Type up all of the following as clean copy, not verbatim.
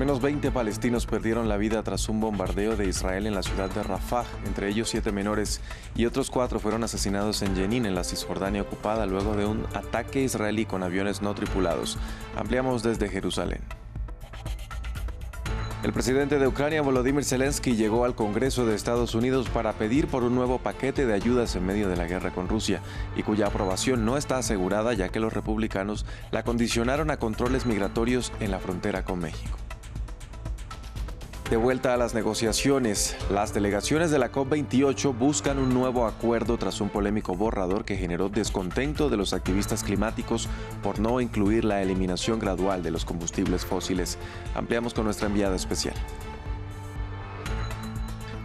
menos 20 palestinos perdieron la vida tras un bombardeo de Israel en la ciudad de Rafah, entre ellos 7 menores, y otros 4 fueron asesinados en Jenin, en la Cisjordania ocupada, luego de un ataque israelí con aviones no tripulados. Ampliamos desde Jerusalén. El presidente de Ucrania, Volodymyr Zelensky, llegó al Congreso de Estados Unidos para pedir por un nuevo paquete de ayudas en medio de la guerra con Rusia, y cuya aprobación no está asegurada ya que los republicanos la condicionaron a controles migratorios en la frontera con México. De vuelta a las negociaciones, las delegaciones de la COP28 buscan un nuevo acuerdo tras un polémico borrador que generó descontento de los activistas climáticos por no incluir la eliminación gradual de los combustibles fósiles. Ampliamos con nuestra enviada especial.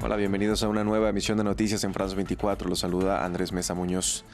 Hola, bienvenidos a una nueva emisión de Noticias en France 24. Los saluda Andrés Mesa Muñoz.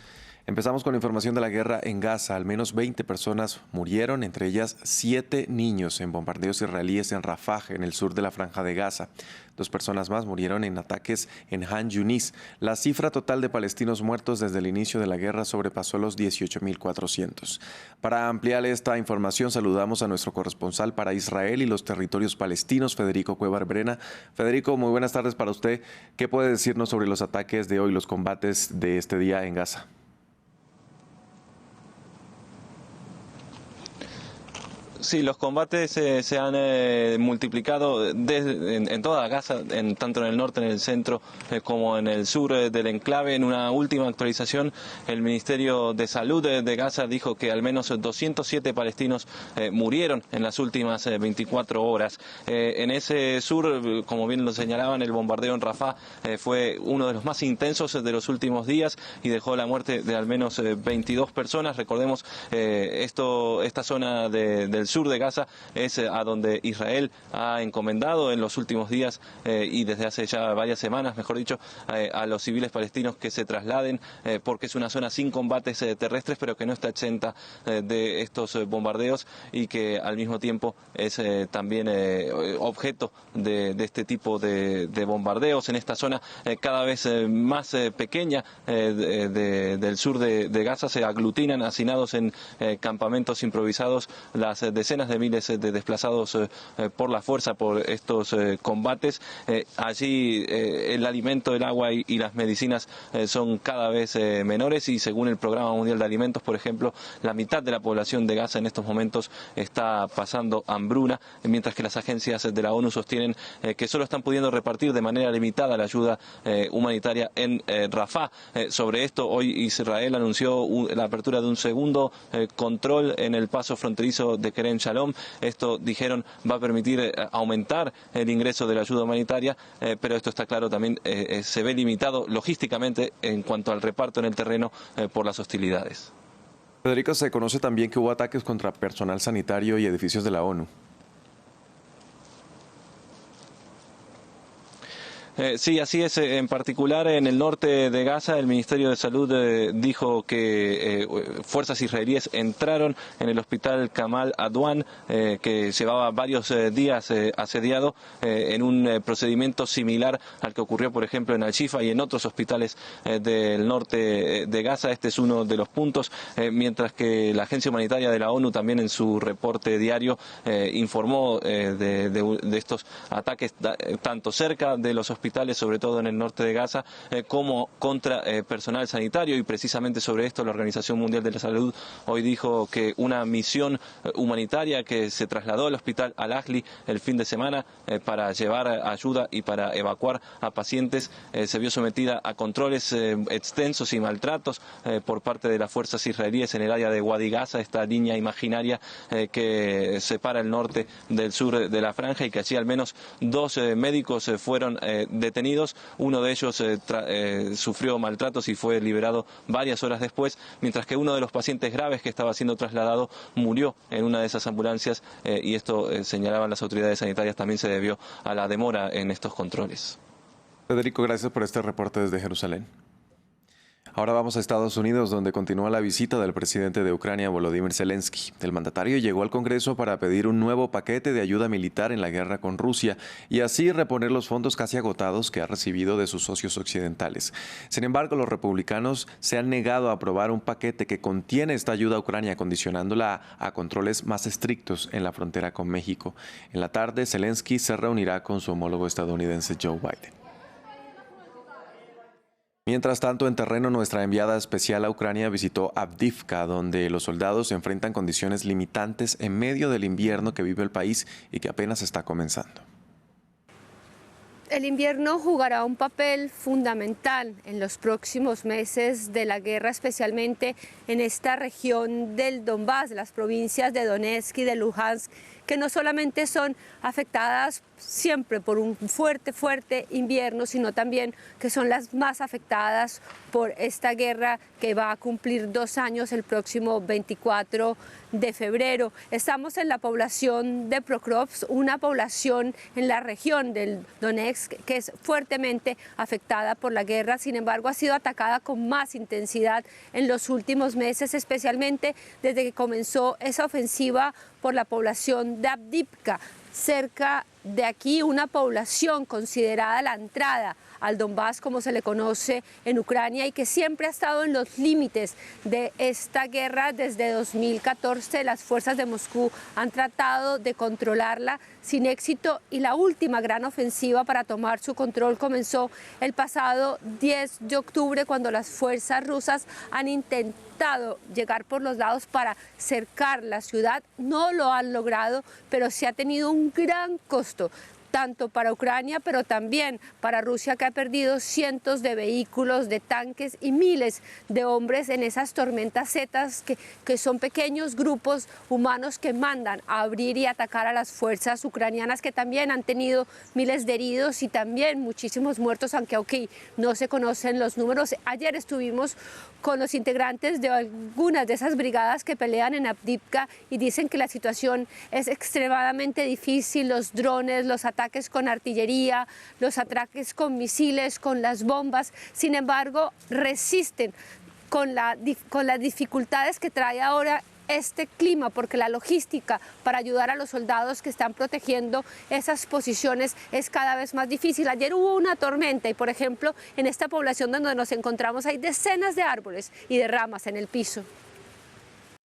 Empezamos con la información de la guerra en Gaza. Al menos 20 personas murieron, entre ellas 7 niños, en bombardeos israelíes en Rafah, en el sur de la Franja de Gaza. 2 personas más murieron en ataques en Han Yunis. La cifra total de palestinos muertos desde el inicio de la guerra sobrepasó los 18.400. Para ampliar esta información, saludamos a nuestro corresponsal para Israel y los territorios palestinos, Federico Cuellar Brena. Federico, muy buenas tardes para usted. ¿Qué puede decirnos sobre los ataques de hoy, los combates de este día en Gaza? Sí, los combates se han multiplicado en toda Gaza, tanto en el norte, en el centro, como en el sur del enclave. En una última actualización, el Ministerio de Salud de Gaza dijo que al menos 207 palestinos murieron en las últimas 24 horas. En ese sur, como bien lo señalaban, el bombardeo en Rafah fue uno de los más intensos de los últimos días y dejó la muerte de al menos 22 personas. Recordemos, esta zona del sur de Gaza es a donde Israel ha encomendado en los últimos días y desde hace ya varias semanas, mejor dicho, a los civiles palestinos que se trasladen, porque es una zona sin combates terrestres, pero que no está exenta de estos bombardeos y que al mismo tiempo es también objeto de este tipo de bombardeos. En esta zona cada vez más pequeña del sur de Gaza se aglutinan, hacinados en campamentos improvisados, las decenas de miles de desplazados por la fuerza por estos combates. Allí el alimento, el agua y las medicinas son cada vez menores, y según el Programa Mundial de Alimentos, por ejemplo, la mitad de la población de Gaza en estos momentos está pasando hambruna, mientras que las agencias de la ONU sostienen que solo están pudiendo repartir de manera limitada la ayuda humanitaria en Rafah. Sobre esto, hoy Israel anunció la apertura de un segundo control en el paso fronterizo de Kerem Shalom. Esto, dijeron, va a permitir aumentar el ingreso de la ayuda humanitaria, pero esto está claro también se ve limitado logísticamente en cuanto al reparto en el terreno por las hostilidades. Federico, se conoce también que hubo ataques contra personal sanitario y edificios de la ONU. Sí, así es. En particular, en el norte de Gaza, el Ministerio de Salud dijo que fuerzas israelíes entraron en el hospital Kamal Adwan, que llevaba varios días asediado, en un procedimiento similar al que ocurrió, por ejemplo, en Al-Shifa y en otros hospitales del norte de Gaza. Este es uno de los puntos, mientras que la Agencia Humanitaria de la ONU también en su reporte diario informó de estos ataques tanto cerca de los hospitales, sobre todo en el norte de Gaza, como contra personal sanitario. Y precisamente sobre esto la Organización Mundial de la Salud hoy dijo que una misión humanitaria que se trasladó al hospital Al-Ahli el fin de semana para llevar ayuda y para evacuar a pacientes se vio sometida a controles extensos y maltratos por parte de las fuerzas israelíes en el área de Wadi Gaza, esta línea imaginaria que separa el norte del sur de la franja, y que allí al menos 2 médicos fueron detenidos. Uno de ellos sufrió maltratos y fue liberado varias horas después, mientras que uno de los pacientes graves que estaba siendo trasladado murió en una de esas ambulancias, y esto, señalaban las autoridades sanitarias, también se debió a la demora en estos controles. Federico, gracias por este reporte desde Jerusalén. Ahora vamos a Estados Unidos, donde continúa la visita del presidente de Ucrania, Volodymyr Zelensky. El mandatario llegó al Congreso para pedir un nuevo paquete de ayuda militar en la guerra con Rusia y así reponer los fondos casi agotados que ha recibido de sus socios occidentales. Sin embargo, los republicanos se han negado a aprobar un paquete que contiene esta ayuda a Ucrania, condicionándola a controles más estrictos en la frontera con México. En la tarde, Zelensky se reunirá con su homólogo estadounidense Joe Biden. Mientras tanto, en terreno, nuestra enviada especial a Ucrania visitó Avdiivka, donde los soldados se enfrentan condiciones limitantes en medio del invierno que vive el país y que apenas está comenzando. El invierno jugará un papel fundamental en los próximos meses de la guerra, especialmente en esta región del Donbass, las provincias de Donetsk y de Luhansk, que no solamente son afectadas siempre por un fuerte invierno, sino también que son las más afectadas por esta guerra que va a cumplir 2 años el próximo 24 de febrero. Estamos en la población de Pokrovsk, una población en la región del Donetsk que es fuertemente afectada por la guerra, sin embargo ha sido atacada con más intensidad en los últimos meses, especialmente desde que comenzó esa ofensiva por la población de Avdiivka. Cerca de aquí, una población considerada la entrada al Donbass, como se le conoce en Ucrania, y que siempre ha estado en los límites de esta guerra. Desde 2014 las fuerzas de Moscú han tratado de controlarla sin éxito y la última gran ofensiva para tomar su control comenzó el pasado 10 de octubre cuando las fuerzas rusas han intentado llegar por los lados para cercar la ciudad. No lo han logrado, pero sí ha tenido un gran costo, tanto para Ucrania, pero también para Rusia, que ha perdido cientos de vehículos, de tanques y miles de hombres en esas tormentas zetas que son pequeños grupos humanos que mandan a abrir y atacar a las fuerzas ucranianas, que también han tenido miles de heridos y también muchísimos muertos, aunque no se conocen los números. Ayer estuvimos con los integrantes de algunas de esas brigadas que pelean en Avdiivka y dicen que la situación es extremadamente difícil, los drones, los ataques con artillería, los ataques con misiles, con las bombas, sin embargo resisten con las dificultades que trae ahora este clima, porque la logística para ayudar a los soldados que están protegiendo esas posiciones es cada vez más difícil. Ayer hubo una tormenta y, por ejemplo, en esta población donde nos encontramos hay decenas de árboles y de ramas en el piso.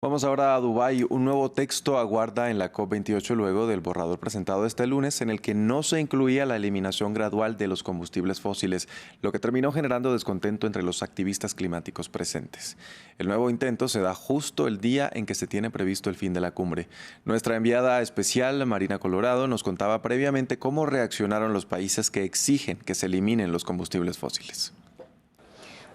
Vamos ahora a Dubái. Un nuevo texto aguarda en la COP28 luego del borrador presentado este lunes en el que no se incluía la eliminación gradual de los combustibles fósiles, lo que terminó generando descontento entre los activistas climáticos presentes. El nuevo intento se da justo el día en que se tiene previsto el fin de la cumbre. Nuestra enviada especial, Marina Colorado, nos contaba previamente cómo reaccionaron los países que exigen que se eliminen los combustibles fósiles.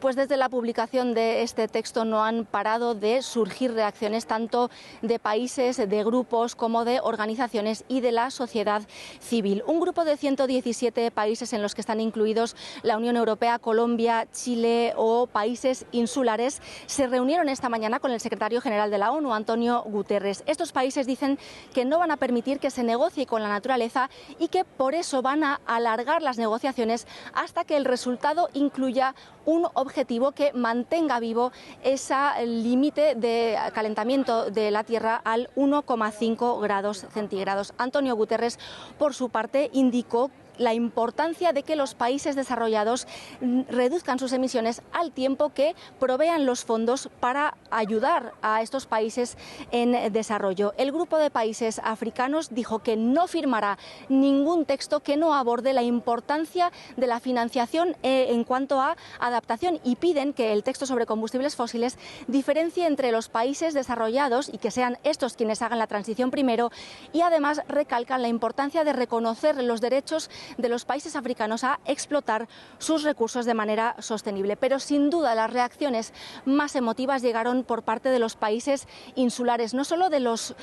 Pues desde la publicación de este texto no han parado de surgir reacciones tanto de países, de grupos como de organizaciones y de la sociedad civil. Un grupo de 117 países en los que están incluidos la Unión Europea, Colombia, Chile o países insulares se reunieron esta mañana con el secretario general de la ONU, Antonio Guterres. Estos países dicen que no van a permitir que se negocie con la naturaleza y que por eso van a alargar las negociaciones hasta que el resultado incluya un objetivo que mantenga vivo ese límite de calentamiento de la Tierra al 1,5 grados centígrados. Antonio Guterres, por su parte, indicó la importancia de que los países desarrollados reduzcan sus emisiones al tiempo que provean los fondos para ayudar a estos países en desarrollo. El grupo de países africanos dijo que no firmará ningún texto que no aborde la importancia de la financiación en cuanto a adaptación y piden que el texto sobre combustibles fósiles diferencie entre los países desarrollados y que sean estos quienes hagan la transición primero, y además recalcan la importancia de reconocer los derechos de los países africanos a explotar sus recursos de manera sostenible. Pero sin duda las reacciones más emotivas llegaron por parte de los países insulares, no solo de los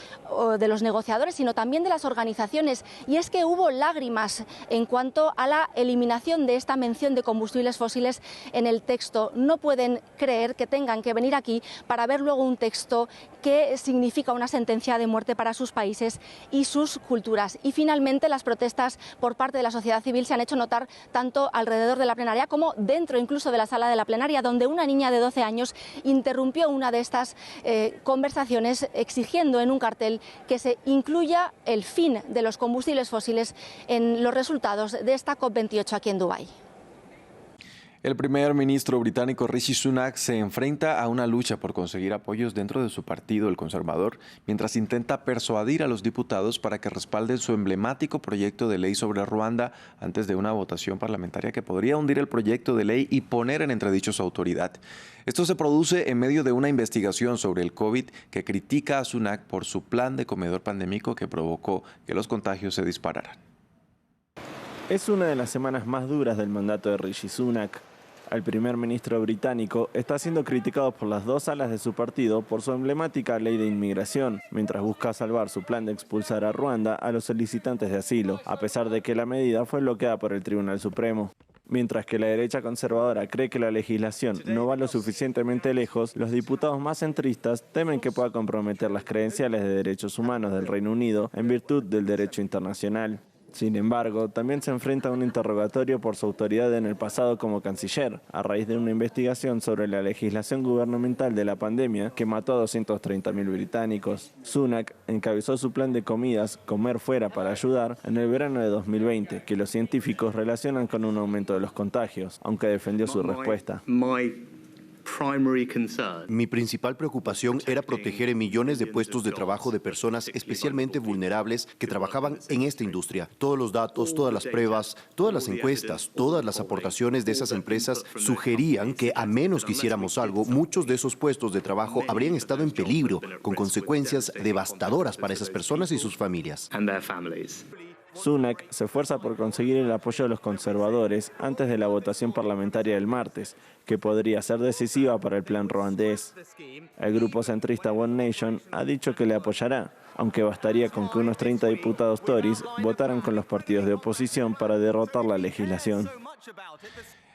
negociadores, sino también de las organizaciones. Y es que hubo lágrimas en cuanto a la eliminación de esta mención de combustibles fósiles en el texto. No pueden creer que tengan que venir aquí para ver luego un texto que significa una sentencia de muerte para sus países y sus culturas. Y finalmente las protestas por parte de las sociedad civil se han hecho notar tanto alrededor de la plenaria como dentro incluso de la sala de la plenaria, donde una niña de 12 años interrumpió una de estas conversaciones exigiendo en un cartel que se incluya el fin de los combustibles fósiles en los resultados de esta COP28 aquí en Dubái. El primer ministro británico Rishi Sunak se enfrenta a una lucha por conseguir apoyos dentro de su partido, el conservador, mientras intenta persuadir a los diputados para que respalden su emblemático proyecto de ley sobre Ruanda antes de una votación parlamentaria que podría hundir el proyecto de ley y poner en entredicho su autoridad. Esto se produce en medio de una investigación sobre el COVID que critica a Sunak por su plan de comedor pandémico que provocó que los contagios se dispararan. Es una de las semanas más duras del mandato de Rishi Sunak. El primer ministro británico está siendo criticado por las dos alas de su partido por su emblemática ley de inmigración, mientras busca salvar su plan de expulsar a Ruanda a los solicitantes de asilo, a pesar de que la medida fue bloqueada por el Tribunal Supremo. Mientras que la derecha conservadora cree que la legislación no va lo suficientemente lejos, los diputados más centristas temen que pueda comprometer las credenciales de derechos humanos del Reino Unido en virtud del derecho internacional. Sin embargo, también se enfrenta a un interrogatorio por su autoridad en el pasado como canciller, a raíz de una investigación sobre la legislación gubernamental de la pandemia que mató a 230.000 británicos. Sunak encabezó su plan de comidas Comer Fuera para Ayudar en el verano de 2020, que los científicos relacionan con un aumento de los contagios, aunque defendió su respuesta. Mi principal preocupación era proteger millones de puestos de trabajo de personas especialmente vulnerables que trabajaban en esta industria. Todos los datos, todas las pruebas, todas las encuestas, todas las aportaciones de esas empresas sugerían que a menos que hiciéramos algo, muchos de esos puestos de trabajo habrían estado en peligro, con consecuencias devastadoras para esas personas y sus familias. Sunak se esfuerza por conseguir el apoyo de los conservadores antes de la votación parlamentaria del martes, que podría ser decisiva para el plan ruandés. El grupo centrista One Nation ha dicho que le apoyará, aunque bastaría con que unos 30 diputados Tories votaran con los partidos de oposición para derrotar la legislación.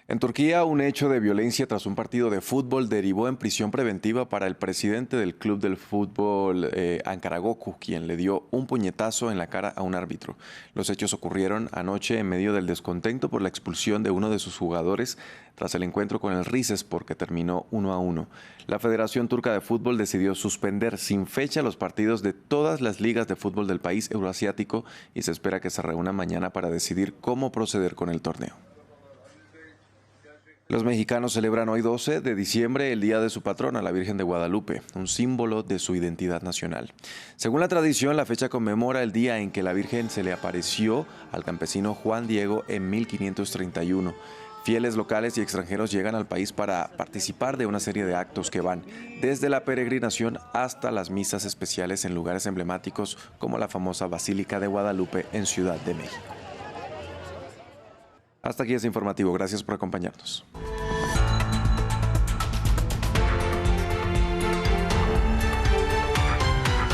En Turquía, un hecho de violencia tras un partido de fútbol derivó en prisión preventiva para el presidente del club del fútbol Ankaragoku, quien le dio un puñetazo en la cara a un árbitro. Los hechos ocurrieron anoche en medio del descontento por la expulsión de uno de sus jugadores tras el encuentro con el Rises, porque terminó 1-1. La Federación Turca de Fútbol decidió suspender sin fecha los partidos de todas las ligas de fútbol del país euroasiático y se espera que se reúna mañana para decidir cómo proceder con el torneo. Los mexicanos celebran hoy 12 de diciembre el día de su patrona, la Virgen de Guadalupe, un símbolo de su identidad nacional. Según la tradición, la fecha conmemora el día en que la Virgen se le apareció al campesino Juan Diego en 1531. Fieles locales y extranjeros llegan al país para participar de una serie de actos que van desde la peregrinación hasta las misas especiales en lugares emblemáticos como la famosa Basílica de Guadalupe en Ciudad de México. Hasta aquí este informativo. Gracias por acompañarnos.